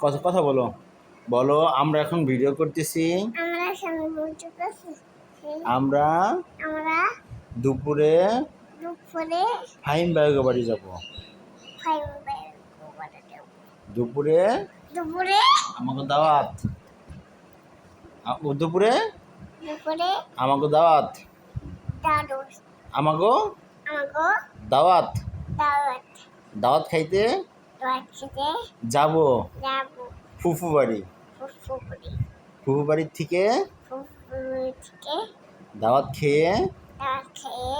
কথা কথা বলো বলো আমরা এখন ভিডিও করতেছি। আমরা সামনে বলতে পারছি আমরা আমরা দুপুরে দুপুরে ফাহিম ভাইয়ের বাড়ি যাব। ফাইভ বাড়ি যাব। দুপুরে দুপুরে আমাকে দাওয়াত। দুপুরে দুপুরে আমাকে দাওয়াত। দাদু আমাকে আমাকে দাওয়াত। দাওয়াত দাওয়াত খাইতে দাওয়াত খেতে যাব যাব। ফুফু বাড়ি। ফুফুপুরি ফুফু বাড়ির থেকে ফুফুপুরি থেকে দাওয়াত খেয়ে দাওয়াত খেয়ে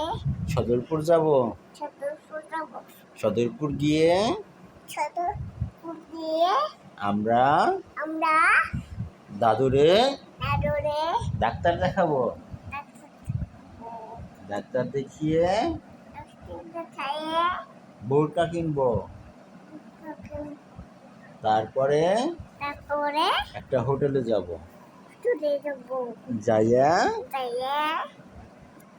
সদরপুর যাব। সদরপুর যাব। সদরপুর গিয়ে সদরপুর দিয়ে আমরা আমরা দাদুরে দাদুরে ডাক্তার দেখাবো। ডাক্তার ডাক্তার দেখিয়ে খাইয়ে বোরকা কিনবো। তারপরে তারপরে একটা হোটেলে যাব। চলে যাব। যাইয়া যাইয়া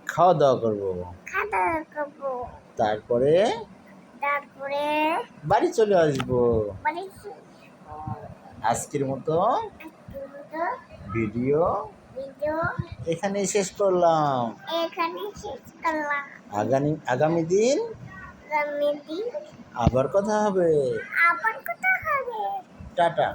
খাওয়া দাওয়া করবো। খাওয়া করবো। তারপরে তারপরে বাড়ি চলে আসবো। বাড়ি আজকের মতো ভিডিও ভিডিও এখানে শেষ করলাম। এখানে শেষ করলাম। আগামী দিন আগামী দিন আবার কথা হবে। আবার কথা হবে। টাটা।